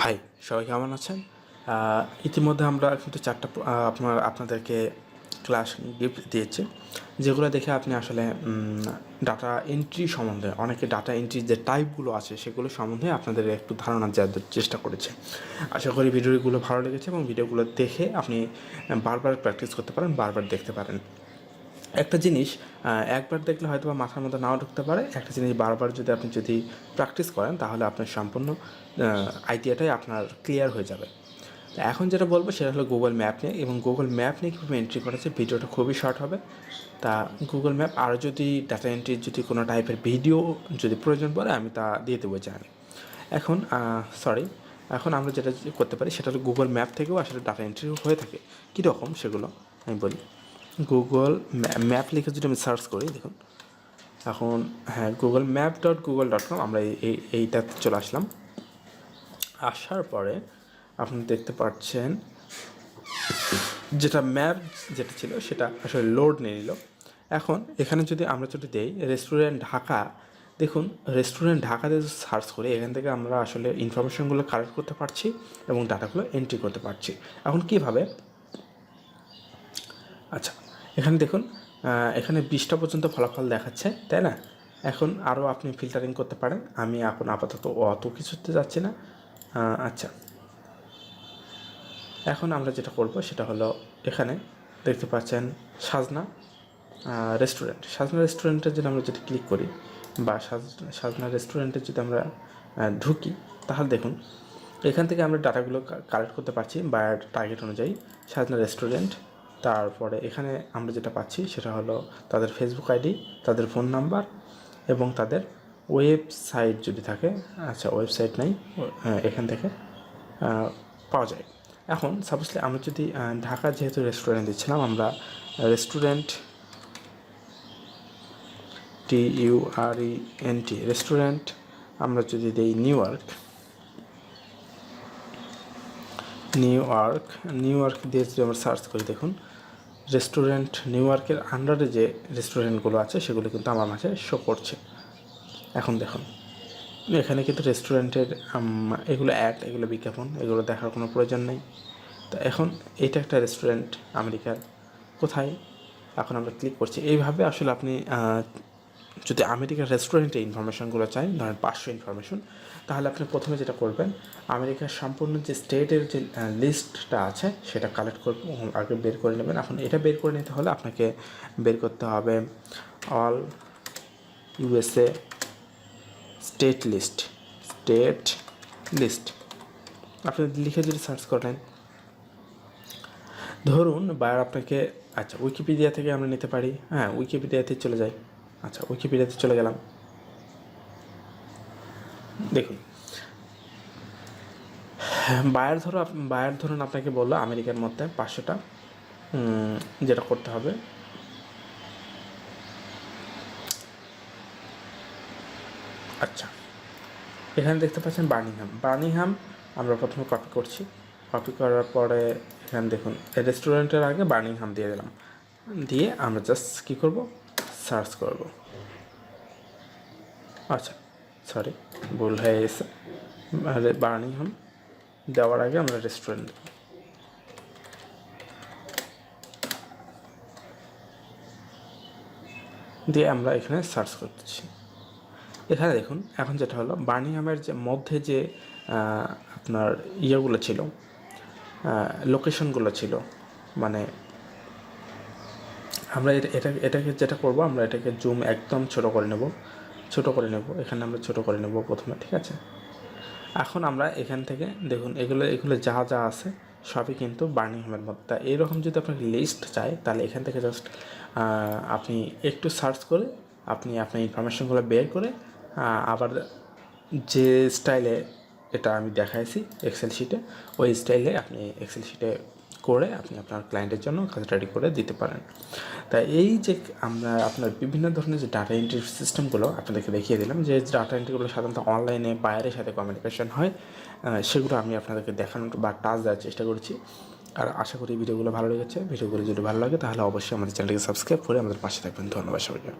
High, সবাই কেমন আছেন? ইতিমধ্যে আমরা কিন্তু চারটা আপনাদেরকে ক্লাস গিফট দিয়েছি, যেগুলো দেখে আপনি আসলে ডাটা এন্ট্রি সম্বন্ধে, অনেকে ডাটা এন্ট্রির যে টাইপগুলো আছে সেগুলো সম্বন্ধে আপনাদের একটু ধারণা দেওয়ার চেষ্টা করেছে। আশা করি ভিডিওগুলো ভালো লেগেছে এবং ভিডিওগুলো দেখে আপনি বারবার প্র্যাকটিস করতে পারেন, বারবার দেখতে পারেন। একটা জিনিস একবার দেখলে হয়তো বা মাথার মধ্যে নাও ঢুকতে পারে। একটা জিনিস বারবার যদি প্র্যাকটিস করেন তাহলে আপনার সম্পূর্ণ আইডিয়াটাই আপনার ক্লিয়ার হয়ে যাবে। তো এখন যেটা বলবো সেটা হলো গুগল ম্যাপ নিয়ে, এবং গুগল ম্যাপ নিয়ে কীভাবে এন্ট্রি করেছে। ভিডিওটা খুবই শর্ট হবে। তা গুগল ম্যাপ আরও যদি ডাটা এন্ট্রির যদি কোনো টাইপের ভিডিও যদি প্রয়োজন পড়ে আমি তা দিয়ে দেবো জানি। এখন আমরা যেটা করতে পারি সেটা হলো গুগল ম্যাপ থেকেও আসলে ডাটা এন্ট্রি হয়ে থাকে। কীরকম সেগুলো আমি বলি। গুগল ম্যাপ লিখে যদি আমি সার্চ করি, দেখুন এখন গুগল ম্যাপ .google.com আমরা এইটাতে চলে আসলাম। আসার পরে আপনি দেখতে পাচ্ছেন যেটা ম্যাপ যেটা ছিল সেটা আসলে লোড নিয়ে নিল। এখন এখানে আমরা যদি দেই রেস্টুরেন্ট ঢাকা, দেখুন রেস্টুরেন্ট ঢাকাতে সার্চ করে এখান থেকে আমরা আসলে ইনফরমেশনগুলো কালেক্ট করতে পারছি এবং ডাটাগুলো এন্ট্রি করতে পারছি। এখন কীভাবে? আচ্ছা, এখানে দেখুন এখানে 20টা পর্যন্ত ফলাফল দেখাচ্ছে, তাই না? এখন আরও আপনি ফিল্টারিং করতে পারেন। আমি এখন আপাতত অত কিছুতে যাচ্ছি না। আচ্ছা, এখন আমরা যেটা করব সেটা হলো এখানে দেখতে পাচ্ছেন সাজনা রেস্টুরেন্টে যদি আমরা যদি ক্লিক করি বা সাজনা রেস্টুরেন্টে যদি আমরা ঢুকি, তাহলে দেখুন এখান থেকে আমরা ডাটাগুলো কালেক্ট করতে পারছি বায়ার টার্গেট অনুযায়ী। সাজনা রেস্টুরেন্ট, তারপরে এখানে আমরা যেটা পাচ্ছি সেটা হলো তাদের ফেসবুক আইডি, তাদের ফোন নাম্বার এবং তাদের ওয়েবসাইট যদি থাকে। আচ্ছা, ওয়েবসাইট নেই, এখান থেকে পাওয়া যায়। এখন সাপোজলি আমরা যদি ঢাকা যেহেতু রেস্টুরেন্ট দিচ্ছিলাম, আমরা রেস্টুরেন্ট TURENT রেস্টুরেন্ট আমরা যদি দিই নিউ ইয়র্ক দিয়ে যদি আমরা সার্চ করি, দেখুন রেস্টুরেন্ট নিউ ইয়র্কের আন্ডারে যে রেস্টুরেন্টগুলো আছে সেগুলো কিন্তু আমার মাঝে শো করছে। এখন দেখুন এখানে কিন্তু রেস্টুরেন্টের এগুলো এগুলো বিজ্ঞাপন, এগুলো দেখার কোনো প্রয়োজন নেই। তো এখন এটা একটা রেস্টুরেন্ট আমেরিকার কোথায়, এখন আমরা ক্লিক করছি। এইভাবে আসলে আপনি যদি আমেরিকার রেস্টুরেন্টের ইনফরমেশনগুলো চাই, ধরেন 500 ইনফরমেশন, তাহলে আপনি প্রথমে যেটা করবেন আমেরিকার সম্পূর্ণ যে স্টেটের যে লিস্টটা আছে সেটা কালেক্ট করব, আগে বের করে নেবেন। এখন এটা বের করে নিতে হলে আপনাকে বের করতে হবে অল USA স্টেট লিস্ট আপনি লিখে যদি সার্চ করেন, ধরুন বায়ার আপনাকে, আচ্ছা উইকিপিডিয়া থেকে আমরা নিতে পারি। উইকিপিডিয়াতে চলে যাই। আচ্ছা, উইকিপিডিয়াতে চলে গেলাম। দেখুন বায়ার ধরুন আপনাকে বললো আমেরিকার মধ্যে 500টা, যেটা করতে হবে আচ্ছা এখানে দেখতে পাচ্ছেন বার্মিংহাম আমরা প্রথমে কপি করার পরে এখানে দেখুন রেস্টুরেন্টের আগে বার্মিংহাম দিয়ে দিলাম, দিয়ে আমরা জাস্ট কী করব, সার্চ করব। আচ্ছা সরি, ভুল হয়ে গেছে। বার্মিংহাম দেওয়ার আগে আমরা রেস্টুরেন্ট দিয়ে আমরা এখানে সার্চ করতেছি। এখানে দেখুন এখন যেটা হলো বার্মিংহামের যে মধ্যে যে আপনার ইয়েগুলো ছিল, লোকেশনগুলো ছিল, মানে আমরা এটাকে যেটা করব, আমরা এটাকে জুম একদম ছোট করে নেব। এখানে আমরা ছোট করে নেব প্রথমে, ঠিক আছে? এখন আমরা এখান থেকে দেখুন এগুলো যা আছে সবই কিন্তু বার্মিংহামের মধ্যে। তা এইরকম যদি আপনাকে লিস্ট চাই তাহলে এখান থেকে জাস্ট আপনি একটু সার্চ করে আপনি আপনার ইনফরমেশনগুলো বের করে আবার যে স্টাইলে এটা আমি দেখাইছি এক্সেল শিটে, ওই স্টাইলে আপনি এক্সেল শিটে করে আপনি আপনার ক্লায়েন্টের জন্য কাজ রেডি করে দিতে পারেন। তাই এই যে আমরা আপনার বিভিন্ন ধরনের যে ডাটা এন্ট্রি সিস্টেমগুলো আপনাদেরকে দেখিয়ে দিলাম, যে ডাটা এন্ট্রিগুলো সাধারণত অনলাইনে বায়ারের সাথে কমিউনিকেশন হয়, সেগুলো আমি আপনাদেরকে দেখানোর বা টাচ দেওয়ার চেষ্টা করছি। আর আশা করি ভিডিওগুলো ভালো লেগেছে। ভিডিওগুলো যদি ভালো লাগে তাহলে অবশ্যই আমাদের চ্যানেলটিকে সাবস্ক্রাইব করে আমাদের পাশে থাকবেন। ধন্যবাদ সবাইকে।